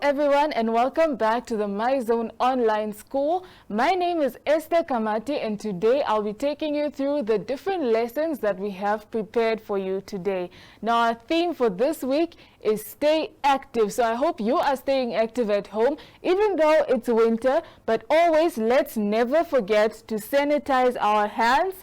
everyone, and welcome back to the My Zone Online School. My name is Esther Kamati, and today I'll be taking you through the different lessons that we have prepared for you today. Now, our theme for this week is stay active. So I hope you are staying active at home, even though it's winter, but always let's never forget to sanitize our hands.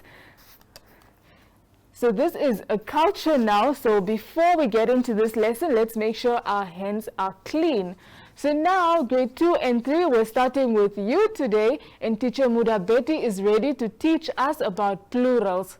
So this is a culture now, so before we get into this lesson, let's make sure our hands are clean. So now, grade 2 and 3, we're starting with you today, and teacher Mudabeti is ready to teach us about plurals.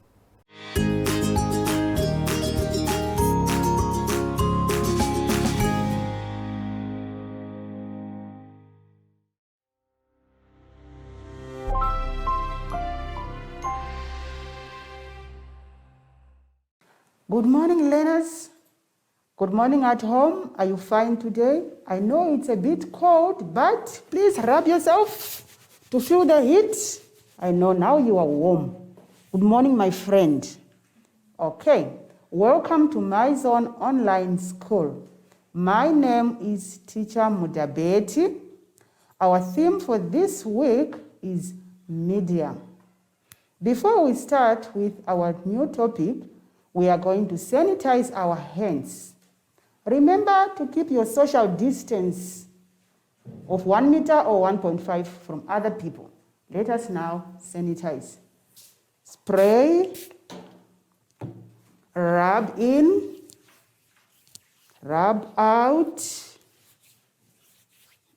Good morning, learners. Good morning at home. Are you fine today? I know it's a bit cold, but please rub yourself to feel the heat. I know now you are warm. Good morning, my friend. Okay, welcome to My Zone Online School. My name is teacher Mudabeti. Our theme for this week is media. Before we start with our new topic, we are going to sanitize our hands. Remember to keep your social distance of 1 meter or 1.5 from other people. Let us now sanitize. Spray, rub in, rub out,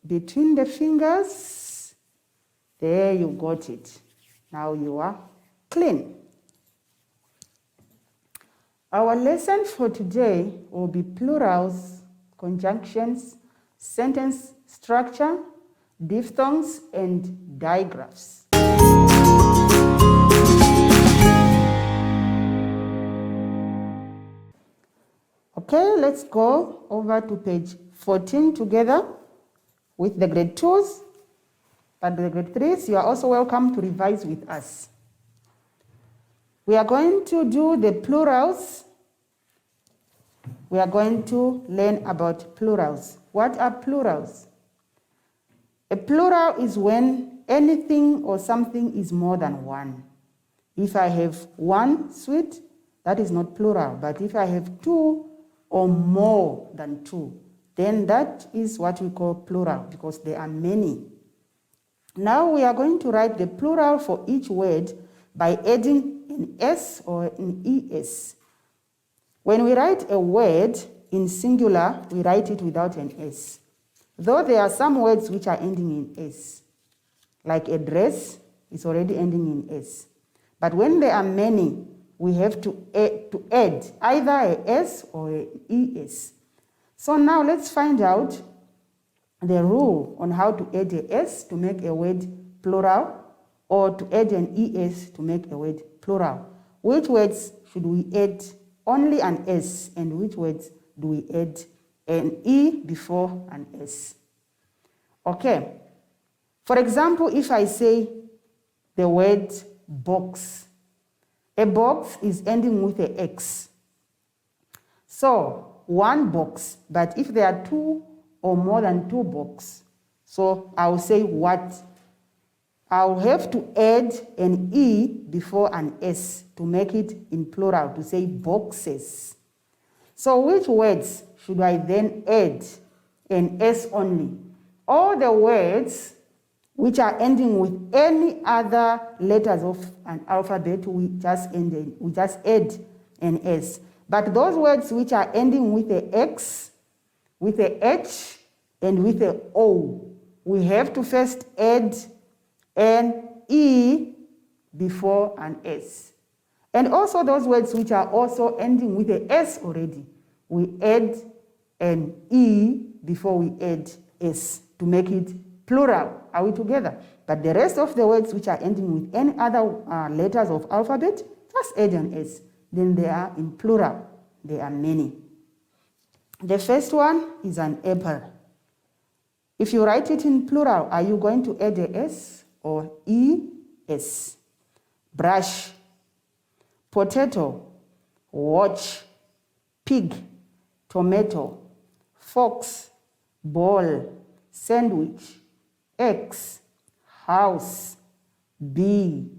between the fingers. There, you got it. Now you are clean. Our lesson for today will be plurals, conjunctions, sentence structure, diphthongs and digraphs. Okay, let's go over to page 14 together with the grade 2s, but the grade 3s, you are also welcome to revise with us. We are going to do the plurals. We are going to learn about plurals. What are plurals? A plural is when anything or something is more than one. If I have one sweet, that is not plural. But if I have two or more than two, then that is what we call plural, because there are many. Now we are going to write the plural for each word by adding an S or an ES. When we write a word in singular, we write it without an S. Though there are some words which are ending in S, like a dress is already ending in S. But when there are many, we have to add either a S or an ES. So now let's find out the rule on how to add a S to make a word plural, or to add an ES to make a word plural. Which words should we add only an S, and which words do we add an E before an S? Okay. For example, if I say the word box, a box is ending with an X. So, one box, but if there are two or more than two boxes, so I'll say what? I'll have to add an E before an S to make it in plural, to say boxes. So which words should I then add an S only? All the words which are ending with any other letters of an alphabet, we just add an S. But those words which are ending with a X, with a H, and with a O, we have to first add an E before an S. And also those words which are also ending with a S already, we add an E before we add S to make it plural. Are we together? But the rest of the words which are ending with any other letters of alphabet, just add an S. Then they are in plural. There are many. The first one is an apple. If you write it in plural, are you going to add a S or ES? Brush, potato, watch, pig, tomato, fox, ball, sandwich, X, house, bee.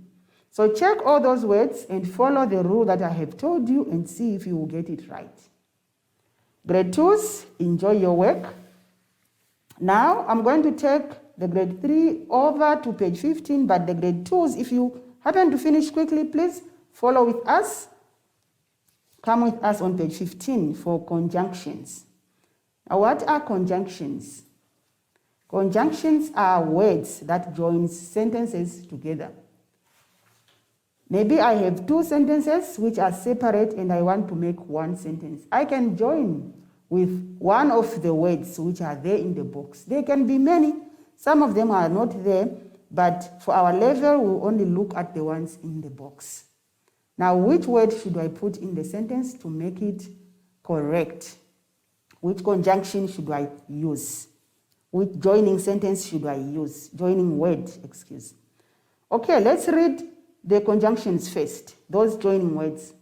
So check all those words and follow the rule that I have told you and see if you will get it right. Grade 2s, enjoy your work. Now I'm going to take the grade 3 over to page 15, but the grade 2s, if you happen to finish quickly, please follow with us. Come with us on page 15 for conjunctions. Now, what are conjunctions? Conjunctions are words that join sentences together. Maybe I have 2 sentences which are separate and I want to make one sentence. I can join with one of the words which are there in the box. There can be many. Some of them are not there, but for our level, we'll only look at the ones in the box. Now, which word should I put in the sentence to make it correct? Which conjunction should I use? Which joining sentence should I use? Joining word, excuse. Okay, let's read the conjunctions first, those joining words.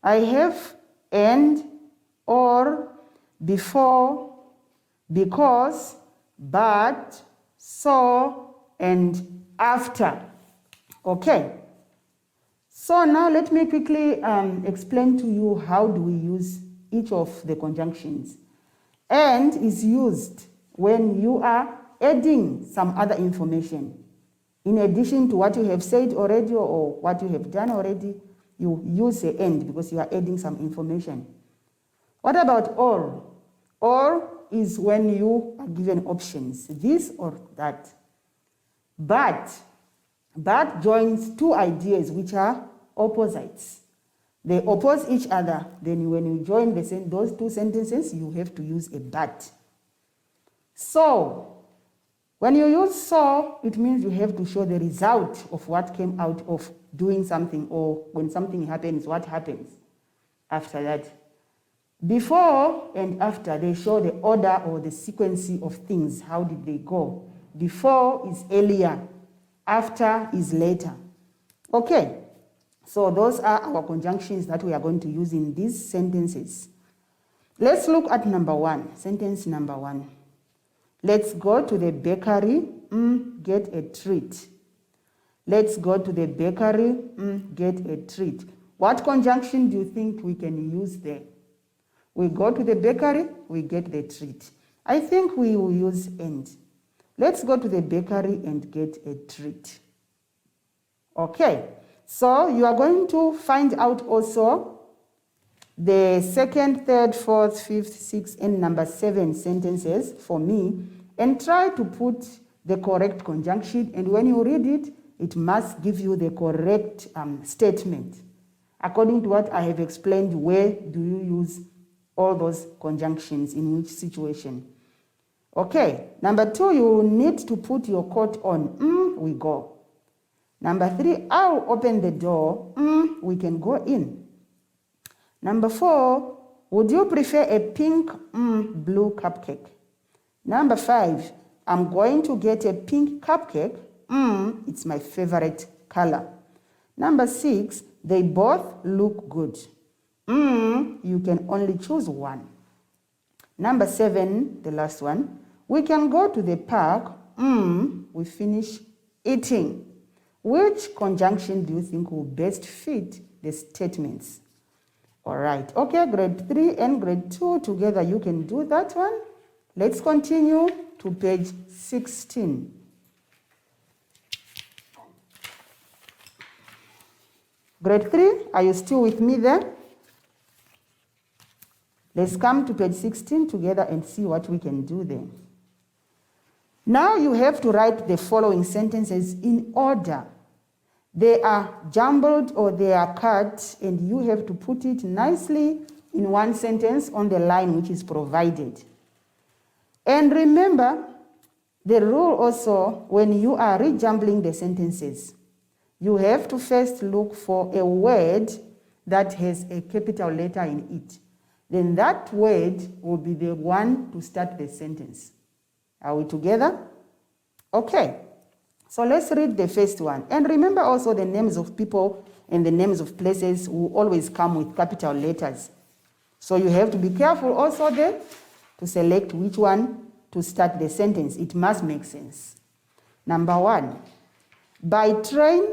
I have and, or, before, because, but, so, and after. Okay. So now let me quickly explain to you how do we use each of the conjunctions. And is used when you are adding some other information. In addition to what you have said already or what you have done already, you use the and because you are adding some information. What about or? Or is when you are given options, this or that. But joins 2 ideas which are opposites. They oppose each other. Then when you join those 2 sentences, you have to use a but. So, when you use so, it means you have to show the result of what came out of doing something, or when something happens, what happens after that. Before and after, they show the order or the sequence of things. How did they go? Before is earlier, after is later. Okay, so those are our conjunctions that we are going to use in these sentences. Let's look at number 1, sentence number 1. Let's go to the bakery, get a treat. Let's go to the bakery, get a treat. What conjunction do you think we can use there? We go to the bakery, we get the treat. I think we will use and. Let's go to the bakery and get a treat. Okay, so you are going to find out also the 2nd, 3rd, 4th, 5th, 6th, and number 7 sentences for me and try to put the correct conjunction. And when you read it, it must give you the correct statement. According to what I have explained, where do you use all those conjunctions in which situation? Okay, number 2, you will need to put your coat on. We go. Number 3, I'll open the door. We can go in. Number 4, would you prefer a pink, blue cupcake? Number 5, I'm going to get a pink cupcake. It's my favorite color. Number 6, they both look good. You can only choose one. Number 7, the last one, we can go to the park. We finish eating. Which conjunction do you think will best fit the statements? All right. Okay, grade 3 and grade 2 together, you can do that one. Let's continue to page 16. Grade 3, are you still with me there? Let's come to page 16 together and see what we can do there. Now you have to write the following sentences in order. They are jumbled or they are cut, and you have to put it nicely in one sentence on the line which is provided. And remember the rule also, when you are rejumbling the sentences, you have to first look for a word that has a capital letter in it. Then that word will be the one to start the sentence. Are we together? Okay. So let's read the first one. And remember also the names of people and the names of places will always come with capital letters. So you have to be careful also there to select which one to start the sentence. It must make sense. Number 1, by train,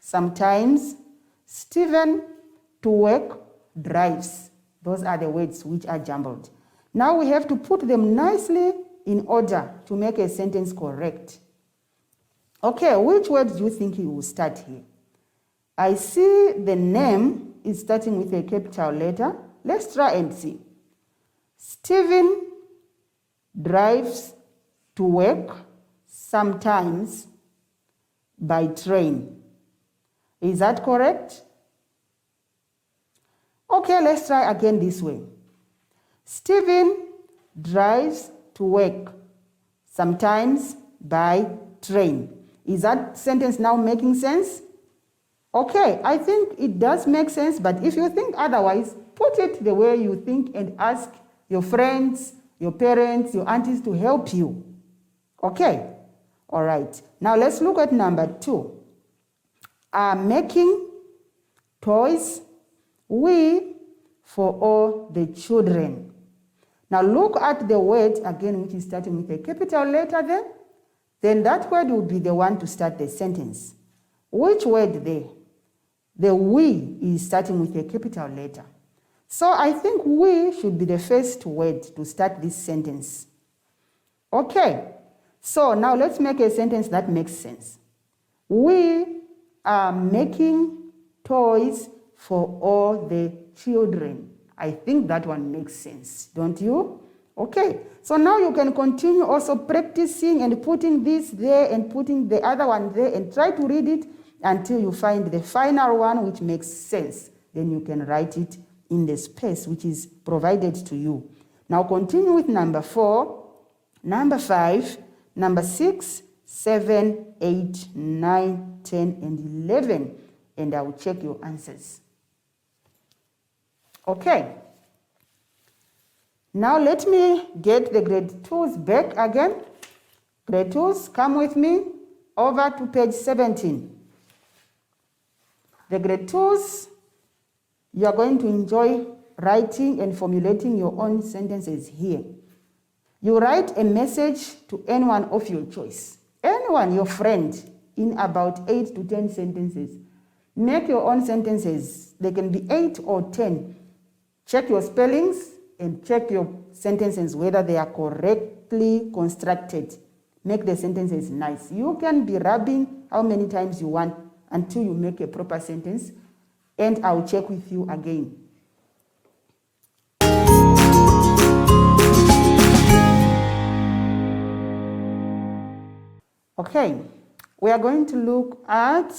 sometimes, Stephen to work drives. Those are the words which are jumbled. Now we have to put them nicely in order to make a sentence correct. Okay, which word do you think you will start here? I see the name is starting with a capital letter. Let's try and see. Stephen drives to work sometimes by train. Is that correct? Okay, let's try again this way. Stephen drives to work sometimes by train. Is that sentence now making sense? Okay, I think it does make sense, but if you think otherwise, put it the way you think and ask your friends, your parents, your aunties to help you. Okay, all right. Now let's look at number 2. Making toys for all the children. Now look at the word again, which is starting with a capital letter there. Then that word will be the one to start the sentence. Which word there? The we is starting with a capital letter. So I think we should be the first word to start this sentence. Okay, so now let's make a sentence that makes sense. We are making toys for all the children. I think that one makes sense, don't you? Okay, so now you can continue also practicing and putting this there and putting the other one there and try to read it until you find the final one which makes sense. Then you can write it in the space which is provided to you. Now continue with number 4, number 5, number 6, 7, 8, 9, 10, and 11. And I will check your answers. Okay. Now let me get the grade 2s back again. Grade 2s, come with me over to page 17. The grade 2s, you are going to enjoy writing and formulating your own sentences here. You write a message to anyone of your choice. Anyone, your friend, in about 8 to 10 sentences. Make your own sentences. They can be 8 or 10. Check your spellings and check your sentences whether they are correctly constructed. Make the sentences nice. You can be rubbing how many times you want until you make a proper sentence, and I'll check with you again. Okay, we are going to look at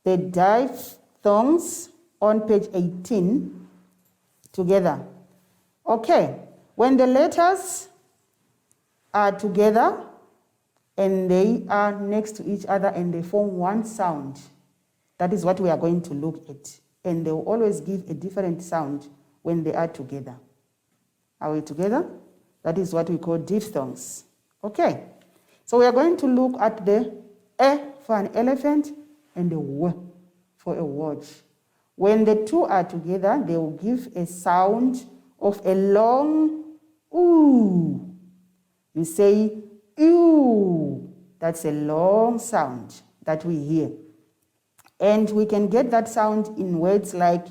the diphthongs on page 18 together. Okay, when the letters are together and they are next to each other and they form one sound, that is what we are going to look at. And they will always give a different sound when they are together. Are we together? That is what we call diphthongs. Okay, so we are going to look at the E for an elephant and the W for a watch. When the two are together, they will give a sound of a long ooh. You say ooh. That's a long sound that we hear. And we can get that sound in words like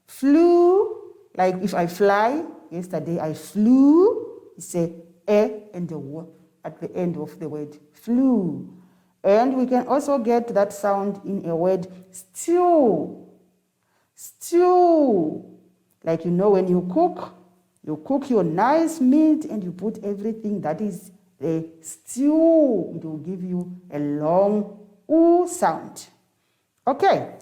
flew, like if I fly. Yesterday I flew. It's a E and a W at the end of the word flew. And we can also get that sound in a word stew. Stew. Like when you cook your nice meat and you put everything that is a stew. It will give you a long ooh sound. Okay,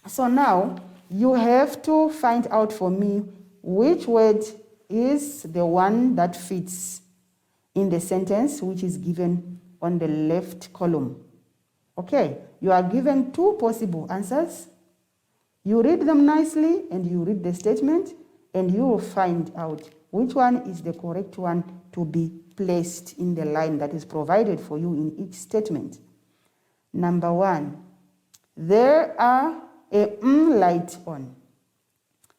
so now you have to find out for me which word is the one that fits in the sentence which is given on the left column. Okay, you are given 2 possible answers. You read them nicely and you read the statement and you will find out which one is the correct one to be placed in the line that is provided for you in each statement. Number 1, there are a light on.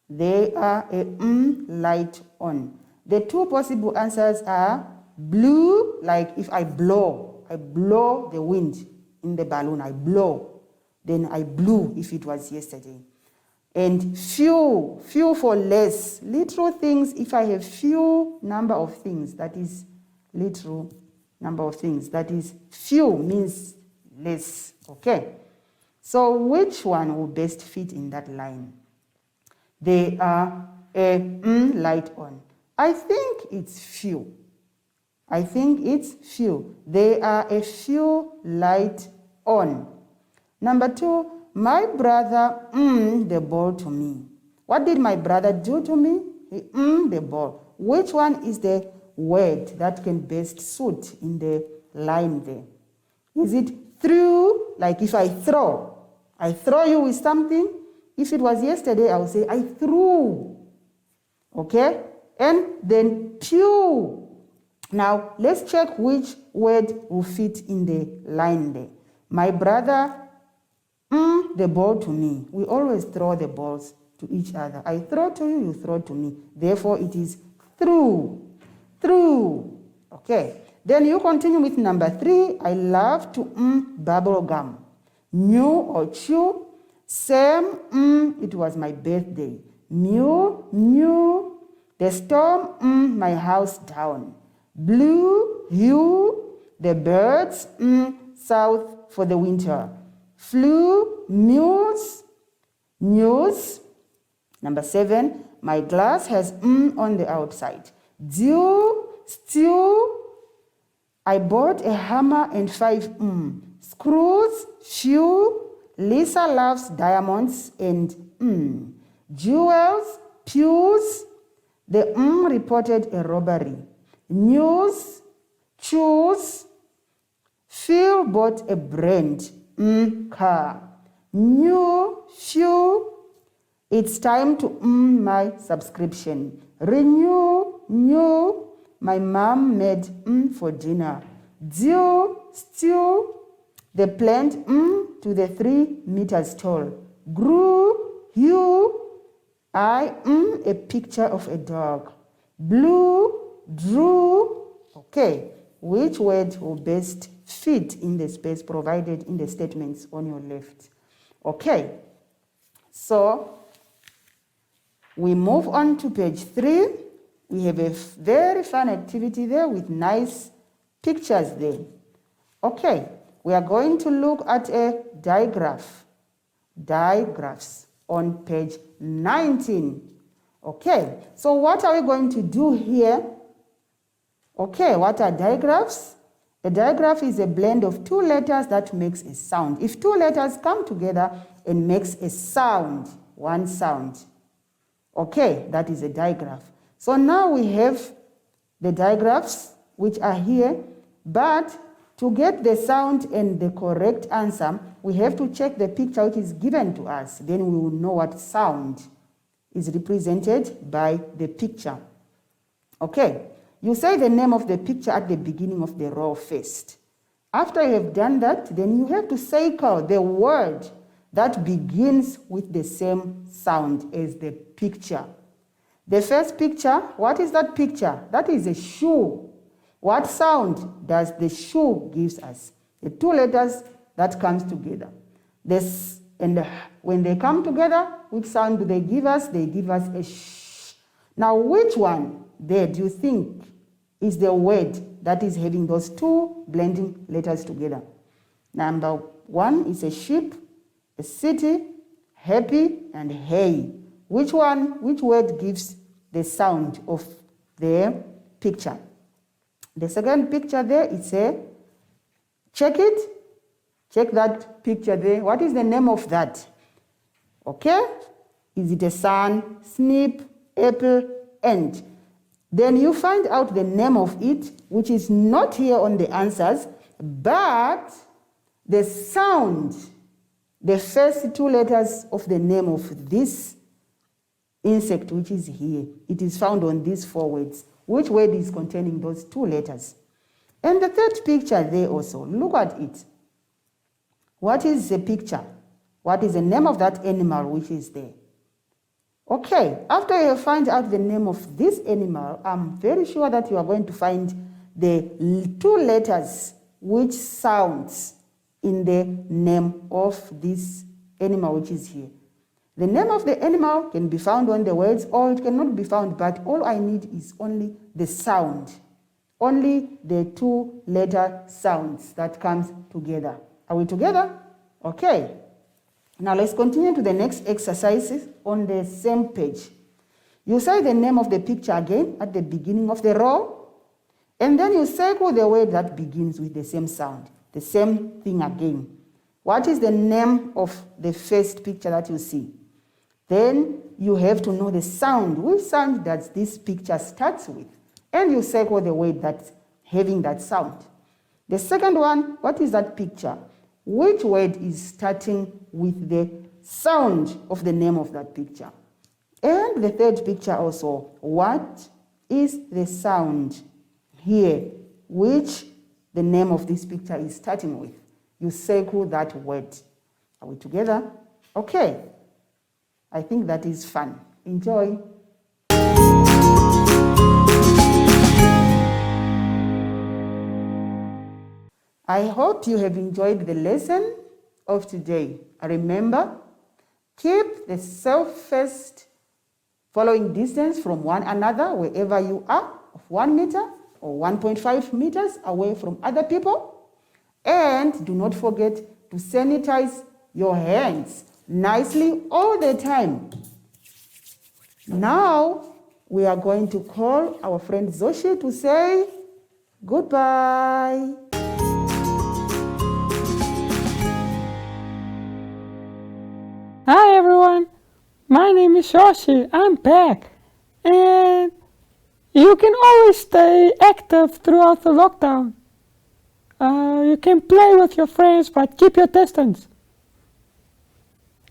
There are a light on. The 2 possible answers are Blew, like if I blow the wind in the balloon, I blow. Then I blew if it was yesterday. And few for less. Literal things, if I have few number of things, that is literal number of things. That is few means less. Okay. So which one will best fit in that line? They are a light on. I think it's few. I think it's few. They are a few light on. Number 2, my brother the ball to me. What did my brother do to me? He the ball. Which one is the word that can best suit in the line there? Is it threw, like if I throw you with something? If it was yesterday, I would say I threw. Okay? And then pew. Now, let's check which word will fit in the line there. My brother the ball to me. We always throw the balls to each other. I throw to you, you throw to me. Therefore, it is through. Through. Okay. Then you continue with number 3. I love to bubble gum. New or chew. Same, it was my birthday. New, new. The storm, my house down. Blue, hue. The birds, south for the winter. Flew, muse, news. Number 7, my glass has on the outside. Dew, stew. I bought a hammer and 5 screws, few. Lisa loves diamonds and jewels, pews. The reported a robbery. News, choose. Phil bought a brand car. New, few. It's time to my subscription. Renew, new. My mom made for dinner. Due, stew. The plant to the 3 meters tall. Grew, hue. I a picture of a dog. Blue, drew. Okay, which word will best fit in the space provided in the statements on your left? Okay, so we move on to page 3. We have a very fun activity there with nice pictures there. Okay, we are going to look at a digraph. Digraphs on page 19. Okay, so what are we going to do here? Okay, what are digraphs? A digraph is a blend of 2 letters that makes a sound. If 2 letters come together and makes a sound, one sound, okay, that is a digraph. So now we have the digraphs which are here, but to get the sound and the correct answer, we have to check the picture which is given to us. Then we will know what sound is represented by the picture. Okay, you say the name of the picture at the beginning of the row first. After you have done that, then you have to circle the word that begins with the same sound as the picture. The first picture, what is that picture? That is a shoe. What sound does the shoe gives us? The 2 letters that comes together. This and when they come together, which sound do they give us? They give us a sh. Now, which one there do you think is the word that is having those 2 blending letters together? Number 1 is a sheep, a city, happy, and hay. Which word gives the sound of the picture? The second picture there is a, check it, check that picture there. What is the name of that? Okay, is it a sun, snip, apple, and? Then you find out the name of it, which is not here on the answers, but the sound, the first 2 letters of the name of this insect which is here, it is found on these 4 words. Which word is containing those 2 letters? And the third picture there also, look at it. What is the picture? What is the name of that animal which is there? Okay, after you find out the name of this animal, I'm very sure that you are going to find the two letters which sounds in the name of this animal which is here. The name of the animal can be found on the words or it cannot be found, but all I need is only the sound, only the two letter sounds that comes together. Are we together? Okay. Now let's continue to the next exercises on the same page. You say the name of the picture again at the beginning of the row, and then you circle the word that begins with the same sound, the same thing again. What is the name of the first picture that you see? Then you have to know the sound. Which sound does this picture start with? And you circle the word that's having that sound. The second one, what is that picture? Which word is starting with the sound of the name of that picture? And the third picture also, what is the sound here which the name of this picture is starting with? You circle that word. Are we together? Okay. I think that is fun. Enjoy. I hope you have enjoyed the lesson of today. Remember, keep the self-first following distance from one another wherever you are, of 1 meter or 1.5 meters away from other people. And do not forget to sanitize your hands nicely all the time. Now, we are going to call our friend Zoshi to say goodbye. Hi everyone, my name is Zoshi. I'm back. And you can always stay active throughout the lockdown. You can play with your friends, but keep your distance.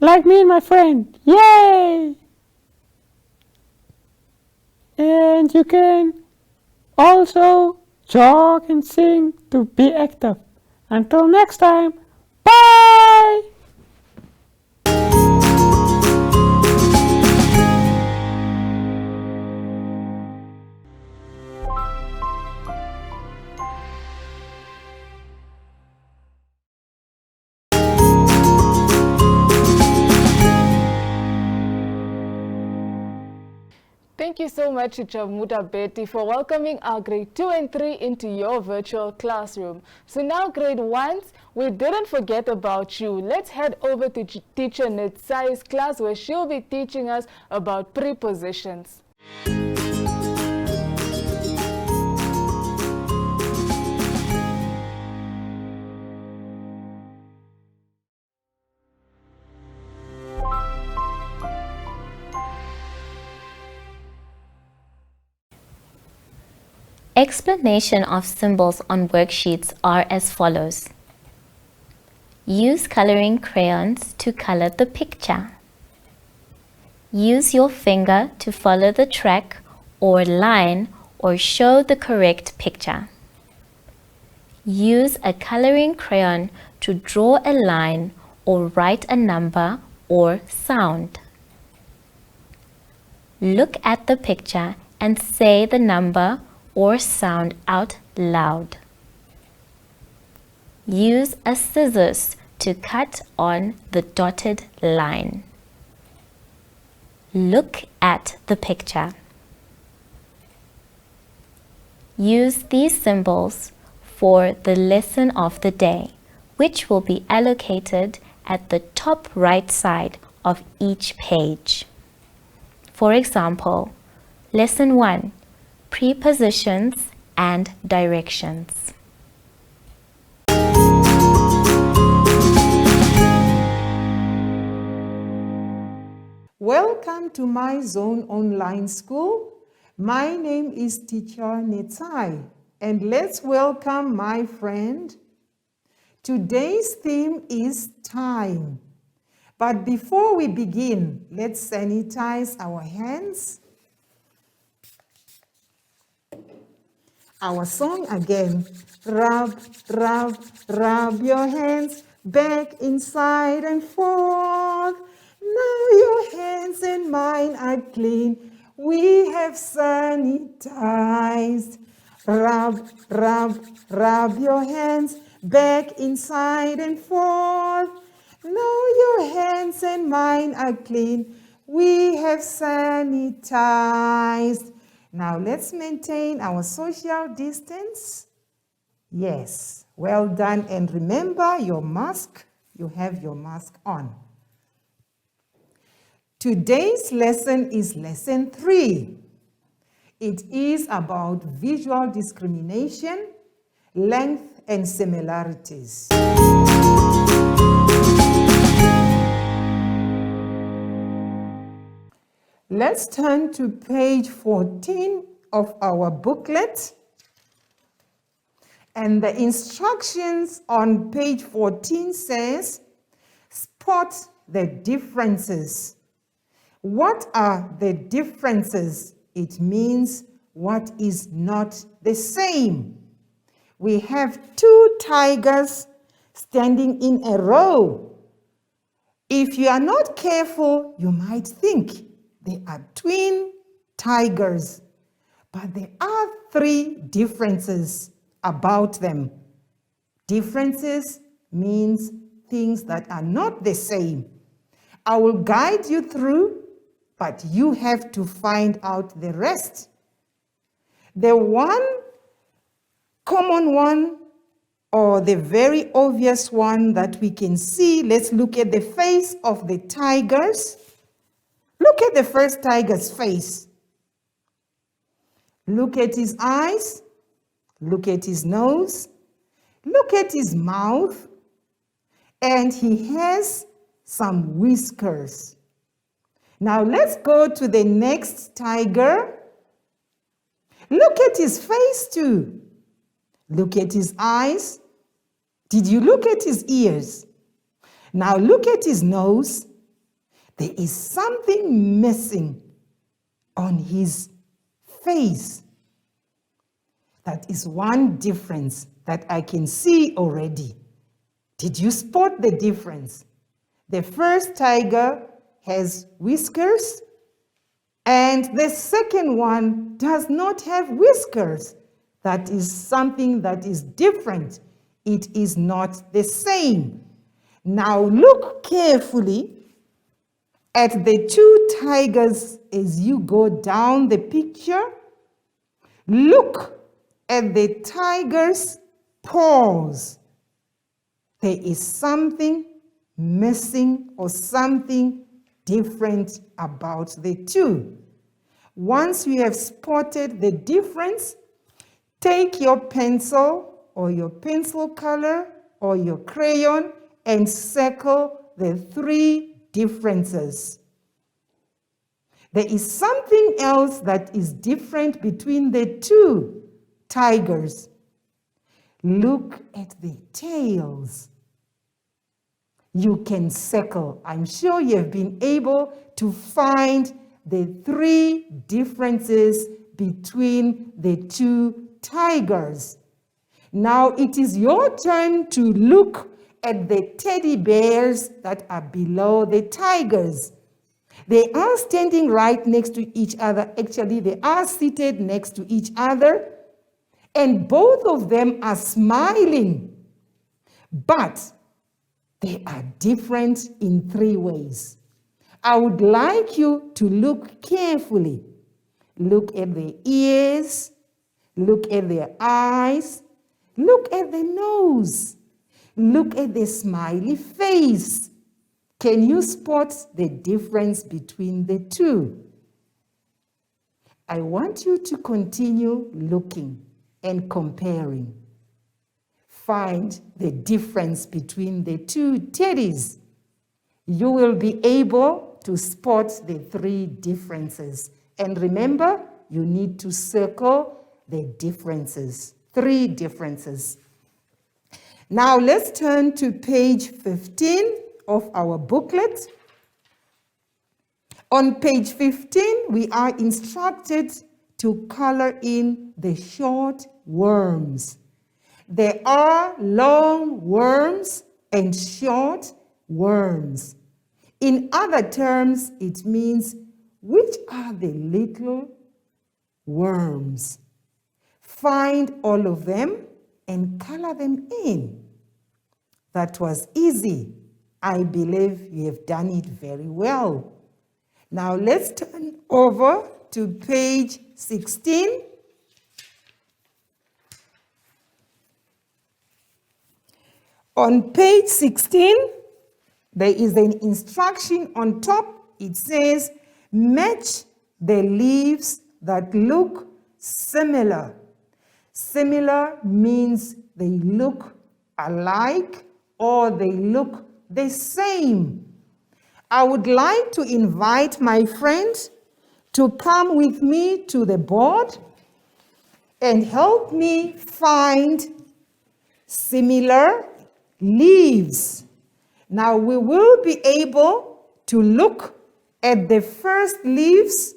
Like me and my friend. Yay! And you can also jog and sing to be active. Until next time, bye! Thank you so much, Teacher Muta Betty, for welcoming our grade 2 and 3 into your virtual classroom. So now grade 1s, we didn't forget about you. Let's head over to Teacher Netsai's class where she'll be teaching us about prepositions. Explanation of symbols on worksheets are as follows. Use coloring crayons to color the picture. Use your finger to follow the track or line or show the correct picture. Use a coloring crayon to draw a line or write a number or sound. Look at the picture and say the number or sound out loud. Use a scissors to cut on the dotted line. Look at the picture. Use these symbols for the lesson of the day, which will be allocated at the top right side of each page. For example, Lesson 1, Prepositions and Directions. Welcome to my Zone Online School. My name is Teacher Netsai, and let's welcome my friend. Today's theme is time. But before we begin, let's sanitize our hands. Our song again. Rub, rub, rub your hands back, inside and forth. Now your hands and mine are clean. We have sanitized. Rub, rub, rub your hands back, inside and forth. Now your hands and mine are clean. We have sanitized. Now let's maintain our social distance. Yes, well done. And remember your mask. You have your mask on. Today's lesson is lesson 3. It is about visual discrimination, length, and similarities. Let's turn to page 14 of our booklet. And the instructions on page 14 says, spot the differences. What are the differences? It means what is not the same. We have 2 tigers standing in a row. If you are not careful, you might think they are twin tigers, but there are 3 differences about them. Differences means things that are not the same. I will guide you through, but you have to find out the rest. The one common one, or the very obvious one that we can see, let's look at the face of the tigers. Look at the first tiger's face. Look at his eyes. Look at his nose. Look at his mouth. And he has some whiskers. Now let's go to the next tiger. Look at his face too. Look at his eyes. Did you look at his ears? Now look at his nose. There is something missing on his face. That is one difference that I can see already. Did you spot the difference? The first tiger has whiskers, and the second one does not have whiskers. That is something that is different. It is not the same. Now look carefully at the 2 tigers as you go down the picture. Look at the tiger's paws. There is something missing or something different about the 2. Once you have spotted the difference, take your pencil or your pencil color or your crayon and circle the 3 differences. There is something else that is different between the 2 tigers. Look at the tails. You can circle. I'm sure you have been able to find the 3 differences between the 2 tigers. Now it is your turn to look at the teddy bears that are below the tigers. They are standing right next to each other. Actually, they are seated next to each other, and both of them are smiling. But they are different in 3 ways. I would like you to look carefully. Look at the ears, look at their eyes, look at the nose, look at the smiley face. Can you spot the difference between the 2? I want you to continue looking and comparing. Find the difference between the 2 teddies. You will be able to spot the 3 differences. And remember, you need to circle the differences, 3 differences. Now let's turn to page 15 of our booklet. On page 15, we are instructed to color in the short worms. There are long worms and short worms. In other terms, it means which are the little worms. find all of them and color them in. That was easy. I believe you have done it very well. Now let's turn over to page 16. On page 16, there is an instruction on top. It says, match the leaves that look similar. Similar means they look alike or they look the same. I would like to invite my friends to come with me to the board and help me find similar leaves. Now we will be able to look at the first leaves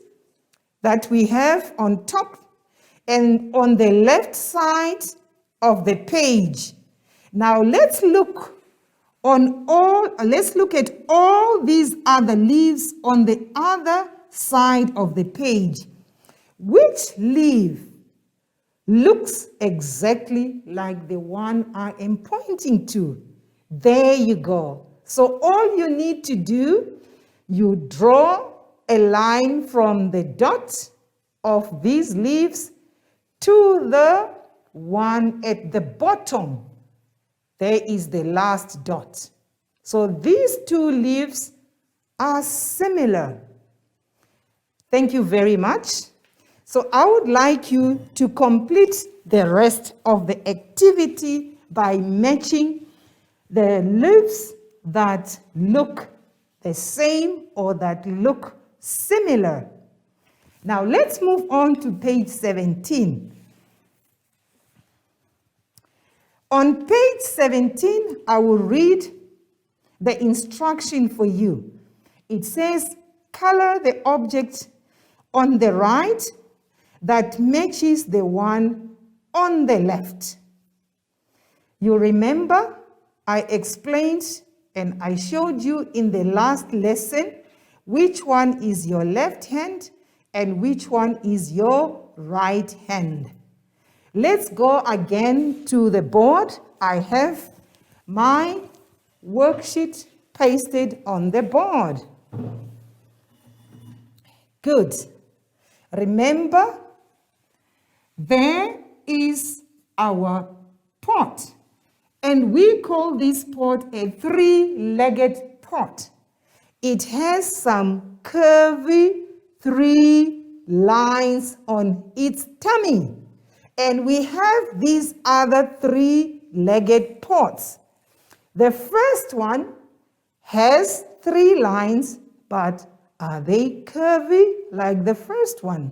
that we have on top and on the left side of the page. Now let's look at all these other leaves on the other side of the page. Which leaf looks exactly like the one I am pointing to? There you go. So all you need to do, you draw a line from the dot of these leaves to the one at the bottom. There is the last dot. So these two leaves are similar. Thank you very much. So I would like you to complete the rest of the activity by matching the leaves that look the same or that look similar. Now let's move on to page 17. On page 17, I will read the instruction for you. It says, color the object on the right that matches the one on the left. You remember I explained and I showed you in the last lesson which one is your left hand and which one is your right hand. Let's go again to the board. I have my worksheet pasted on the board. Good. Remember, there is our pot, and we call this pot a three-legged pot. It has some curvy three lines on its tummy. And we have these other three-legged pots. The first one has three lines, but are they curvy like the first one?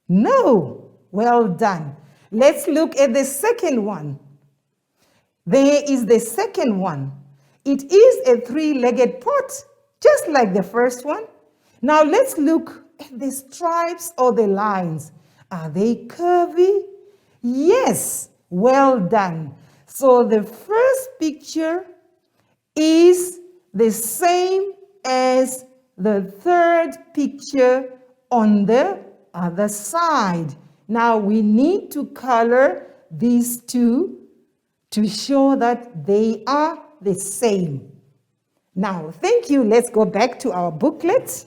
No. Well done. Let's look at the second one. There is the second one. It is a three-legged pot, just like the first one. Now let's look at the stripes or the lines. Are they curvy? Yes, well done. So the first picture is the same as the third picture on the other side. Now we need to color these two to show that they are the same. Now, thank you. Let's go back to our booklet.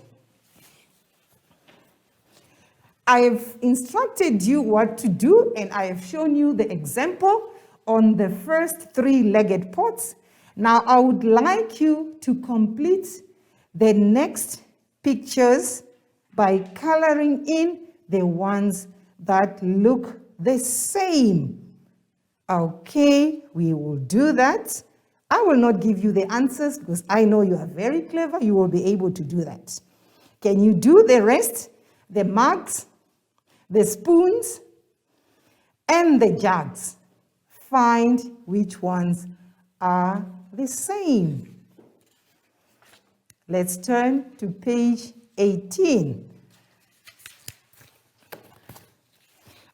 I have instructed you what to do, and I have shown you the example on the first three-legged pots. Now, I would like you to complete the next pictures by coloring in the ones that look the same. Okay, we will do that. I will not give you the answers because I know you are very clever. You will be able to do that. Can you do the rest? The mugs, the spoons, and the jugs. Find which ones are the same. Let's turn to page 18.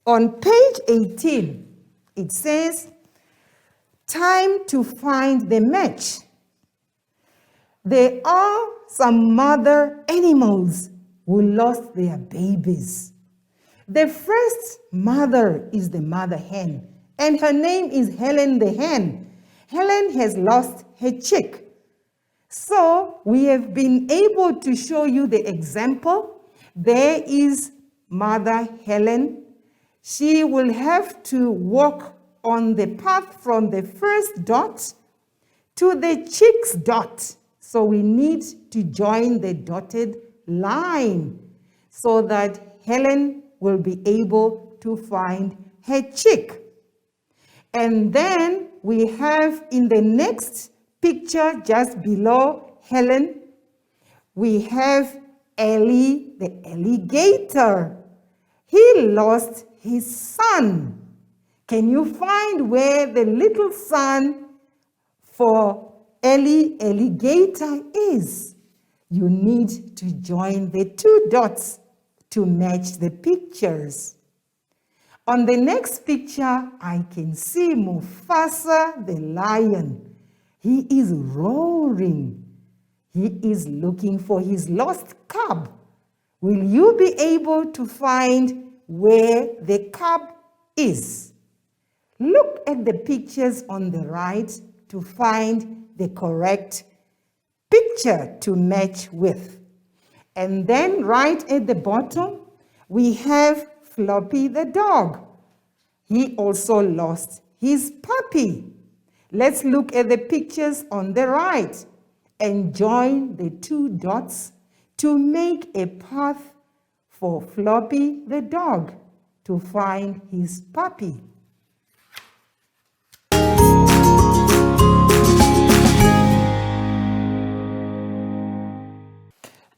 On page 18, it says, time to find the match. There are some mother animals who lost their babies. The first mother is the mother hen, and her name is Helen the hen. Helen has lost her chick. So we have been able to show you the example. There is Mother Helen. She will have to walk on the path from the first dot to the chick's dot. So we need to join the dotted line so that Helen will be able to find her chick. And then we have in the next picture just below Helen, we have Ellie the alligator. He lost his son. Can you find where the little son for Ellie alligator is? You need to join the two dots to match the pictures. On the next picture, I can see Mufasa the lion. He is roaring. He is looking for his lost cub. Will you be able to find where the cub is? Look at the pictures on the right to find the correct picture to match with. And then right at the bottom, we have Floppy the dog. He also lost his puppy. Let's look at the pictures on the right and join the two dots to make a path for Floppy the dog to find his puppy.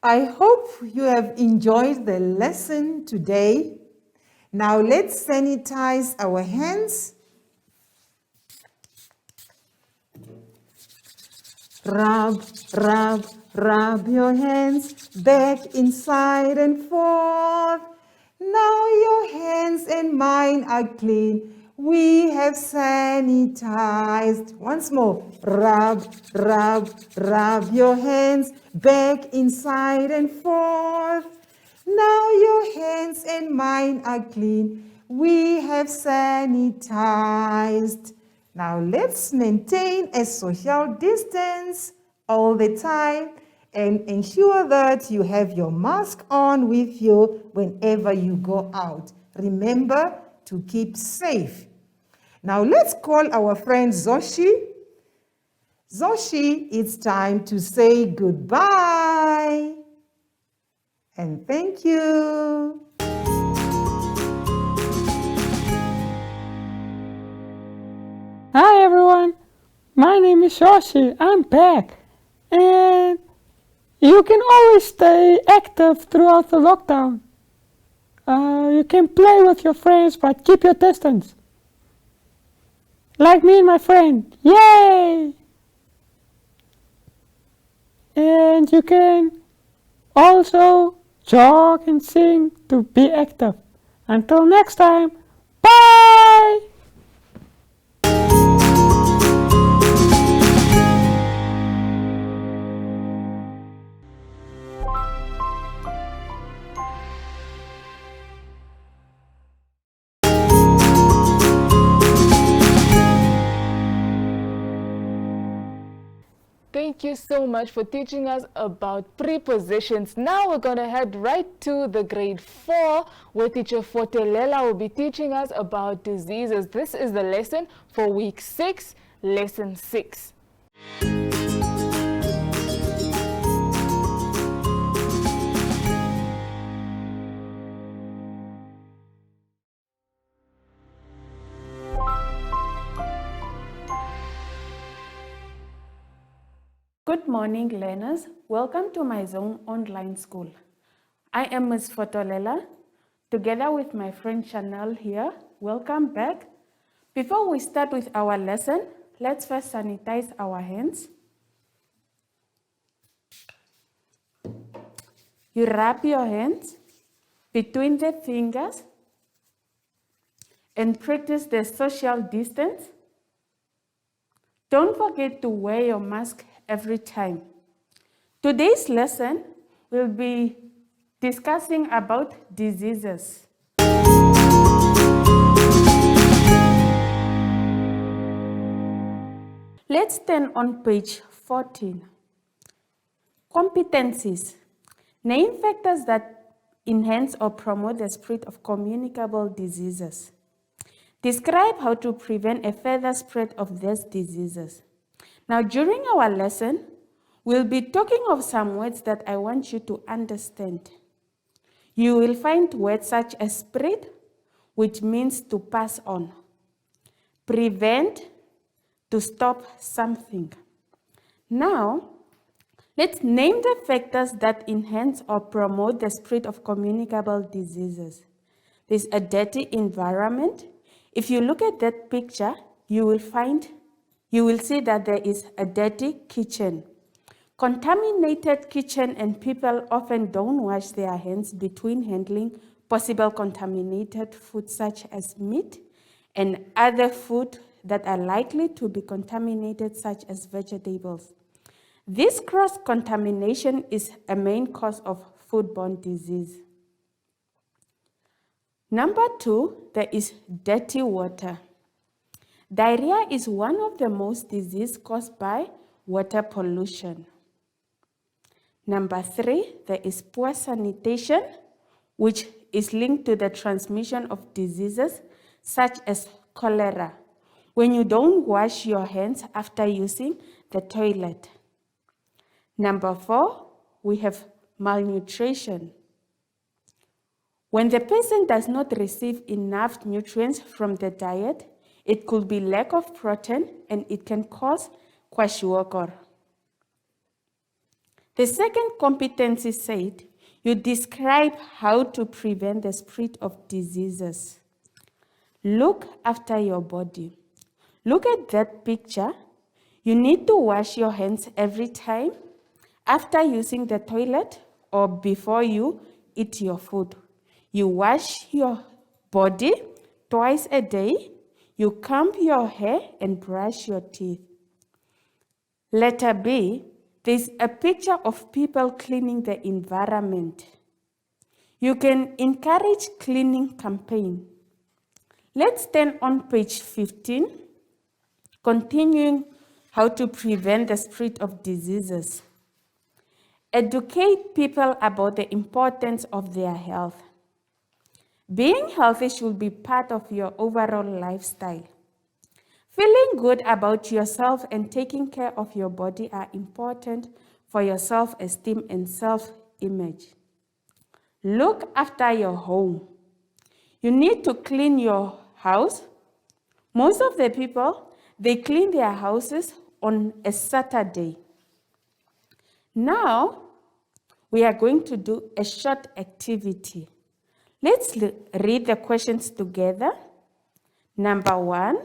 I hope you have enjoyed the lesson today. Now let's sanitize our hands. Rub, rub, rub your hands back, inside and forth. Now your hands and mine are clean. We have sanitized. Once more. Rub, rub, rub your hands back, inside and forth. Now your hands and mine are clean. We have sanitized. Now let's maintain a social distance all the time and ensure that you have your mask on with you whenever you go out. Remember to keep safe. Now let's call our friend Zoshi. Zoshi, it's time to say goodbye. And thank you. Hi everyone, my name is Shoshi, I'm back. And you can always stay active throughout the lockdown. You can play with your friends, but keep your distance. Like me and my friend, yay! And you can also jog and sing to be active. Until next time, bye! Thank you so much for teaching us about prepositions. Now we're going to head right to the grade 4 where teacher Fotelela will be teaching us about diseases. This is the lesson for week 6, lesson 6. Good morning, learners. Welcome to my Zone Online School. I am Ms. Fotolela, together with my friend Chanel here. Welcome back. Before we start with our lesson, let's first sanitize our hands. You wrap your hands between the fingers and practice the social distance. Don't forget to wear your mask every time. Today's lesson will be discussing about diseases. Let's turn on page 14. Competencies. Name factors that enhance or promote the spread of communicable diseases. Describe how to prevent a further spread of these diseases. Now, during our lesson, we'll be talking of some words that I want you to understand. You will find words such as spread, which means to pass on, prevent, to stop something. Now, let's name the factors that enhance or promote the spread of communicable diseases. There's a dirty environment. If you look at that picture, you will see that there is a dirty kitchen. Contaminated kitchen, and people often don't wash their hands between handling possible contaminated food such as meat and other food that are likely to be contaminated such as vegetables. This cross-contamination is a main cause of foodborne disease. Number 2, there is dirty water. Diarrhea is one of the most diseases caused by water pollution. Number 3, there is poor sanitation, which is linked to the transmission of diseases such as cholera, when you don't wash your hands after using the toilet. Number 4, we have malnutrition. When the person does not receive enough nutrients from the diet, it could be lack of protein and it can cause kwashiorkor. The second competency said, you describe how to prevent the spread of diseases. Look after your body. Look at that picture. You need to wash your hands every time after using the toilet or before you eat your food. You wash your body twice a day. You comb your hair and brush your teeth. Letter B, there's a picture of people cleaning the environment. You can encourage cleaning campaign. Let's turn on page 15, continuing how to prevent the spread of diseases. Educate people about the importance of their health. Being healthy should be part of your overall lifestyle. Feeling good about yourself and taking care of your body are important for your self-esteem and self-image. Look after your home. You need to clean your house. Most of the people, they clean their houses on a Saturday. Now, we are going to do a short activity. Let's read the questions together. Number 1,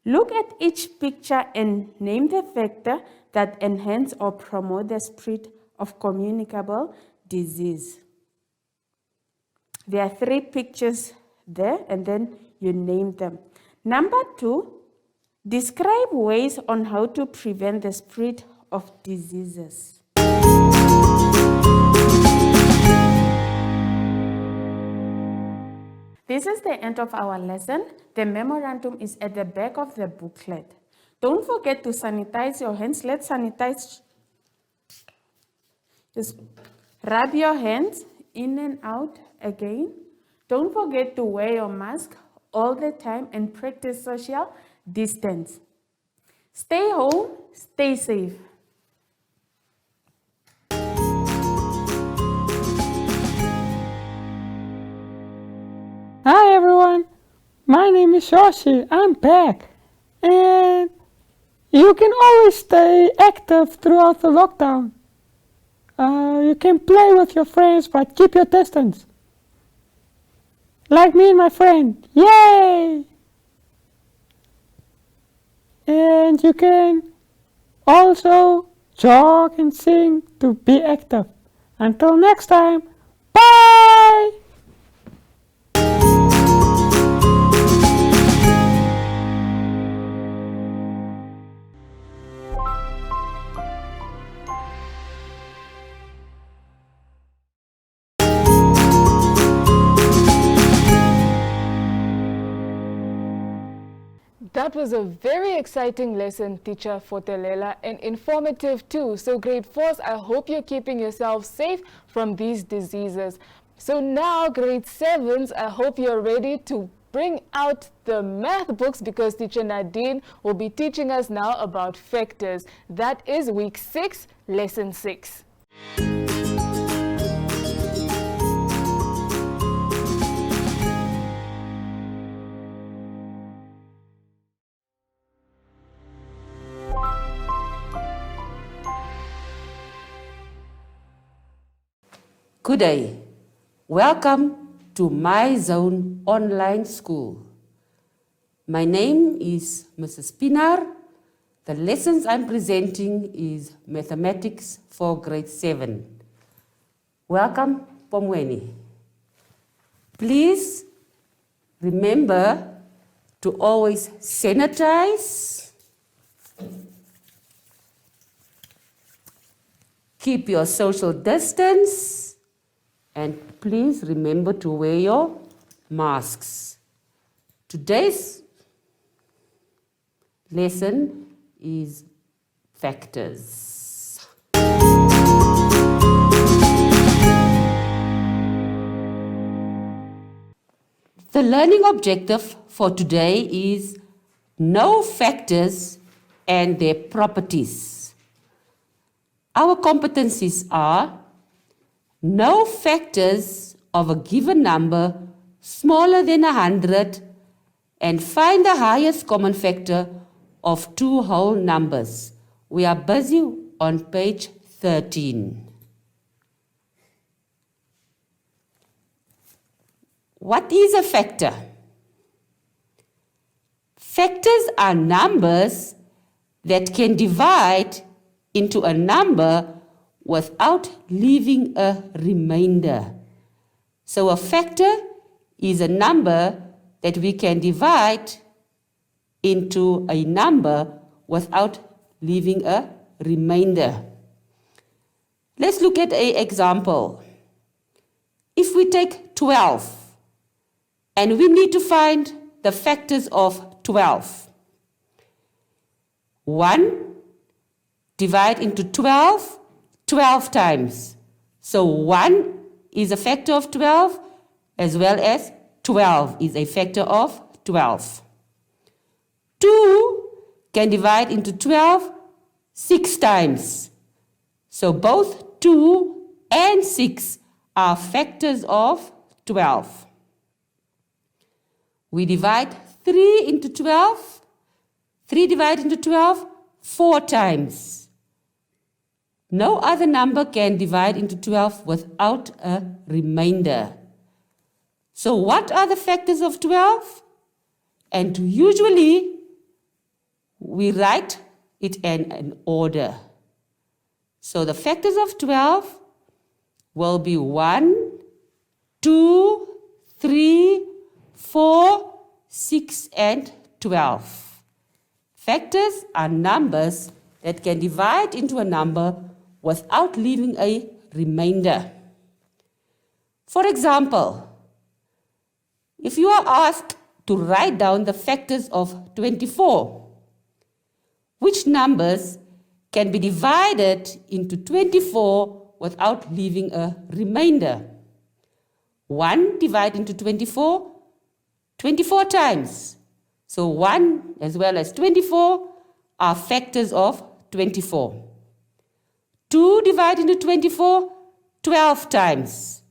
look at each picture and name the factor that enhance or promote the spread of communicable disease. There are 3 pictures there, and then you name them. Number 2, describe ways on how to prevent the spread of diseases. This is the end of our lesson. The memorandum is at the back of the booklet. Don't forget to sanitize your hands. Let's sanitize. Just rub your hands in and out again. Don't forget to wear your mask all the time and practice social distance. Stay home, stay safe. Hi everyone, my name is Shoshi, I'm back, and you can always stay active throughout the lockdown. You can play with your friends, but keep your distance. Like me and my friend, yay! And you can also jog and sing to be active. Until next time, bye! That was a very exciting lesson, Teacher Fotelela, and informative too. So grade 4s, I hope you're keeping yourself safe from these diseases. So now grade 7s, I hope you're ready to bring out the math books because Teacher Nadine will be teaching us now about factors. That is week 6, lesson 6. Good day. Welcome to My Zone Online School. My name is Mrs. Pinar. The lessons I'm presenting is Mathematics for grade 7. Welcome, Pomweni. Please remember to always sanitize. Keep your social distance. And please remember to wear your masks. Today's lesson is factors. The learning objective for today is know factors and their properties. Our competencies are know factors of a given number smaller than 100 and find the highest common factor of two whole numbers. We are busy on page 13. What is a factor? Factors are numbers that can divide into a number without leaving a remainder. So a factor is a number that we can divide into a number without leaving a remainder. Let's look at an example. If we take 12 and we need to find the factors of 12. 1 divide into 12 times. So 1 is a factor of 12 as well as 12 is a factor of 12. 2 can divide into 12 6 times. So both 2 and 6 are factors of 12. We divide 3 into 12. 3 divided into 12 4 times. No other number can divide into 12 without a remainder. So what are the factors of 12? And usually we write it in an order. So the factors of 12 will be 1, 2, 3, 4, 6, and 12. Factors are numbers that can divide into a number without leaving a remainder. For example, if you are asked to write down the factors of 24, which numbers can be divided into 24 without leaving a remainder? 1 divided into 24, 24 times. So 1 as well as 24 are factors of 24. 2 divided into 24, 12 times.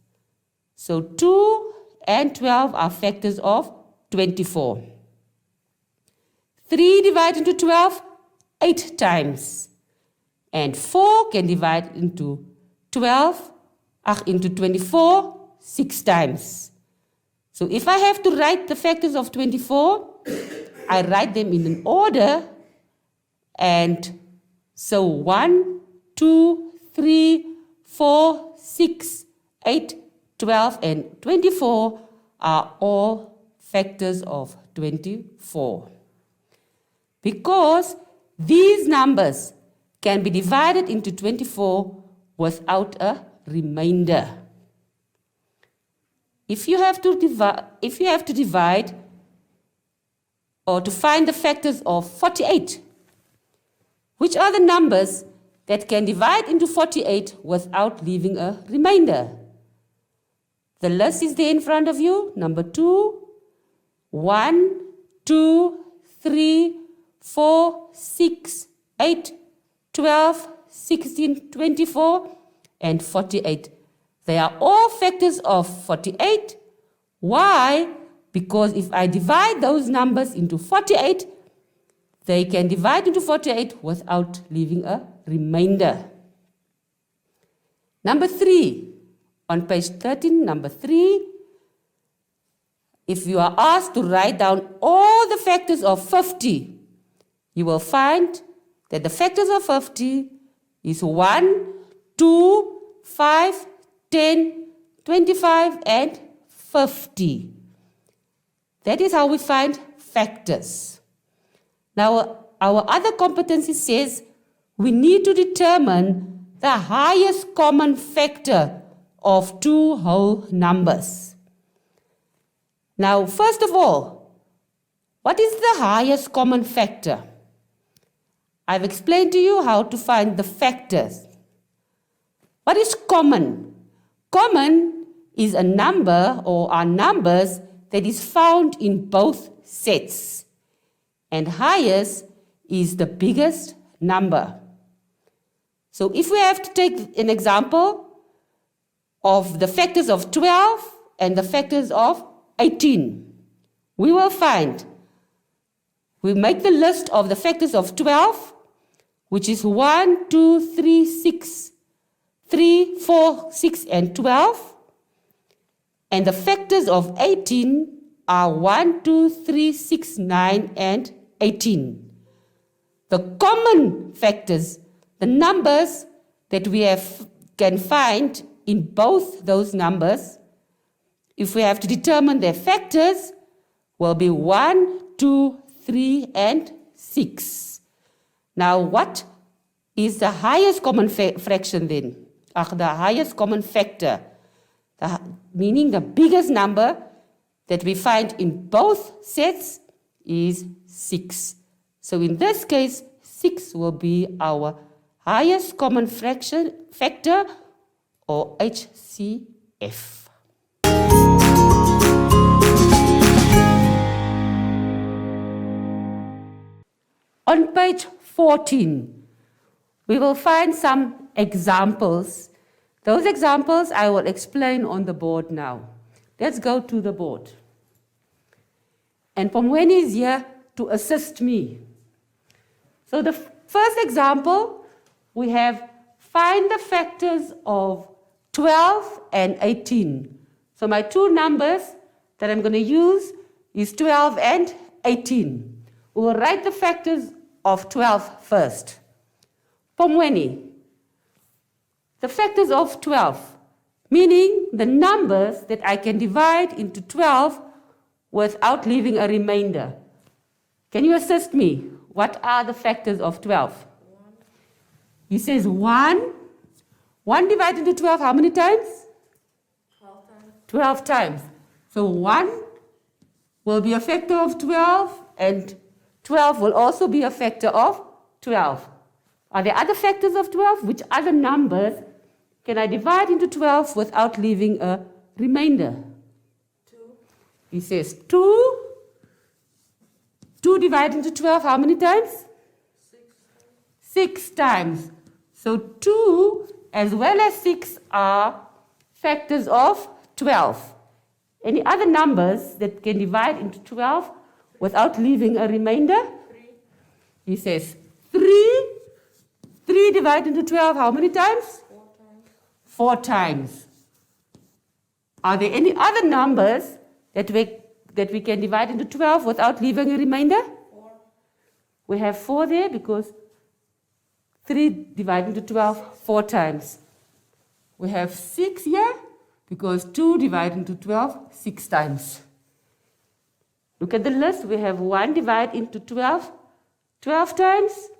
So 2 and 12 are factors of 24. 3 divided into 12, 8 times. And 4 can divide into 24, 6 times. So if I have to write the factors of 24, I write them in an order. And so 1, 2, 3, 4, 6, 8, 12, and 24 are all factors of 24. Because these numbers can be divided into 24 without a remainder. If you have to divide or to find the factors of 48. Which are the numbers that can divide into 48 without leaving a remainder? The list is there in front of you. Number 2, 1, 2, 3, 4, 6, 8, 12, 16, 24, and 48. They are all factors of 48. Why? Because if I divide those numbers into 48, they can divide into 48 without leaving a remainder. Number 3, on page 13, number 3, if you are asked to write down all the factors of 50, you will find that the factors of 50 is 1, 2, 5, 10, 25, and 50. That is how we find factors. Now, our other competency says we need to determine the highest common factor of two whole numbers. Now, first of all, what is the highest common factor? I've explained to you how to find the factors. What is common? Common is a number or are numbers that is found in both sets. And highest is the biggest number. So if we have to take an example of the factors of 12 and the factors of 18, we will find, we make the list of the factors of 12, which is 1, 2, 3, 6, 3, 4, 6, and 12. And the factors of 18 are 1, 2, 3, 6, 9, and 18. The common factors, the numbers that we can find in both those numbers, if we have to determine their factors, will be 1, 2, 3, and 6. Now, what is the highest common fraction then? The highest common factor, meaning the biggest number that we find in both sets is 6. So in this case, 6 will be our highest common factor, or HCF. On page 14, we will find some examples. Those examples I will explain on the board now. Let's go to the board. And Pomweni is here to assist me. So the first example, we have find the factors of 12 and 18. So my two numbers that I'm going to use is 12 and 18. We will write the factors of 12 first. Pomweni, the factors of 12, meaning the numbers that I can divide into 12 without leaving a remainder. Can you assist me? What are the factors of 12? He says 1. 1 divided into 12, how many times? 12 times. 12 times. So 1 will be a factor of 12, and 12 will also be a factor of 12. Are there other factors of 12? Which other numbers can I divide into 12 without leaving a remainder? 2. He says 2. 2 divided into 12, how many times? 6. 6 times. So 2 as well as 6 are factors of 12. Any other numbers that can divide into 12 without leaving a remainder? 3. He says 3. 3 divided into 12, how many times? 4 times. 4 times. Are there any other numbers that we can divide into 12 without leaving a remainder? 4. We have 4 there because 3 divided into 12, 4 times. We have 6 here because 2 divided into 12, 6 times. Look at the list. We have 1 divided into 12, 12 times.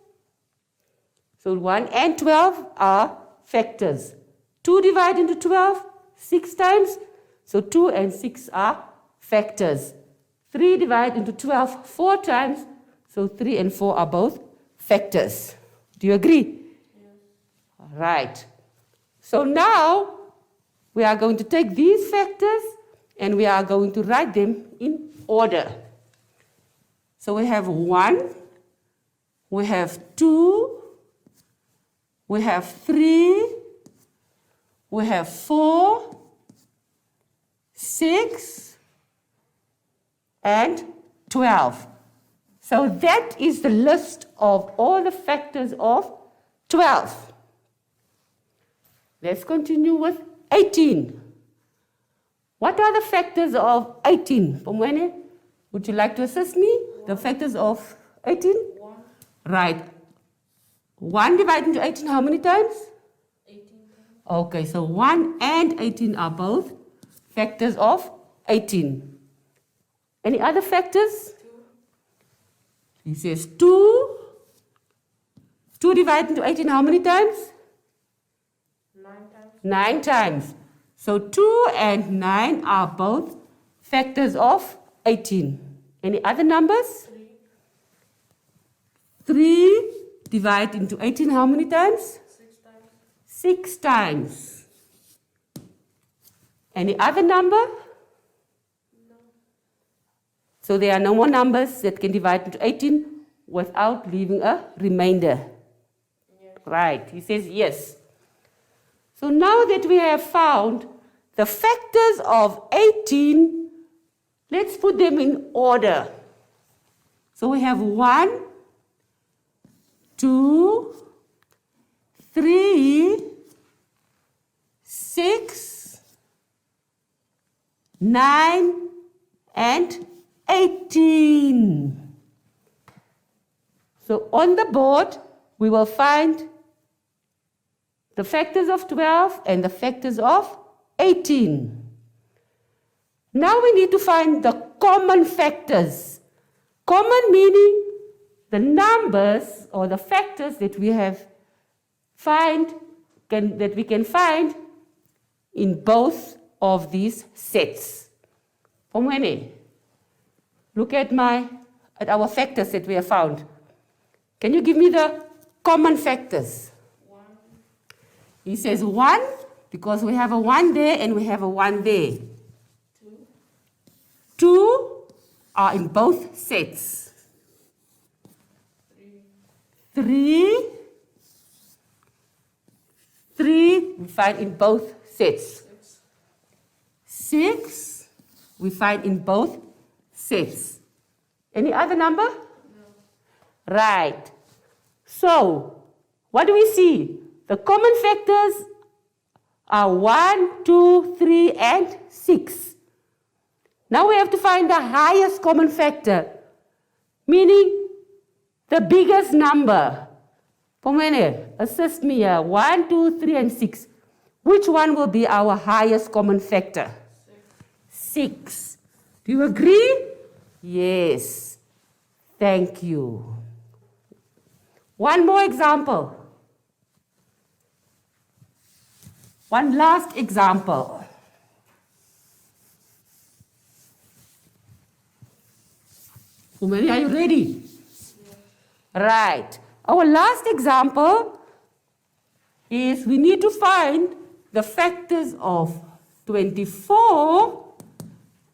So 1 and 12 are factors. 2 divided into 12, 6 times. So 2 and 6 are factors. 3 divided into 12 4 times, so 3 and 4 are both factors. Do you agree? Yes. All right. So now we are going to take these factors and we are going to write them in order. So we have 1, we have 2, we have 3, we have 4, 6, and 12. So that is the list of all the factors of 12. Let's continue with 18. What are the factors of 18? Pomwene, would you like to assist me? 1. The factors of 18? 1. Right. 1 divided into 18 how many times? 18 times. Okay, so 1 and 18 are both factors of 18. Any other factors? 2. He says 2. 2 divided into 18 how many times? 9 times. 9 times. So 2 and 9 are both factors of 18. Any other numbers? 3. 3 divided into 18 how many times? 6 times. 6 times. Any other number? No. So there are no more numbers that can divide into 18 without leaving a remainder. Yes. Right. He says yes. So now that we have found the factors of 18, let's put them in order. So we have 1, 2, 3, 6, 9, and 18. So on the board, we will find the factors of 12 and the factors of 18. Now we need to find the common factors. Common meaning the numbers or the factors that we can find in both of these sets. Pomwene, look at our factors that we have found. Can you give me the common factors? 1. He says 1 because we have a 1 there and we have a 1 there. 2. 2 are in both sets. 3. 3 we find in both sets. 6 we find in both sets. Any other number? No. Right. So, what do we see? The common factors are 1, 2, 3, and 6. Now we have to find the highest common factor, meaning the biggest number. Pomwene, assist me here. 1, 2, 3, and 6. Which one will be our highest common factor? 6. Do you agree? Yes. Thank you. One more example. One last example. Umeri, are you ready? Yes. Right. Our last example is we need to find the factors of 24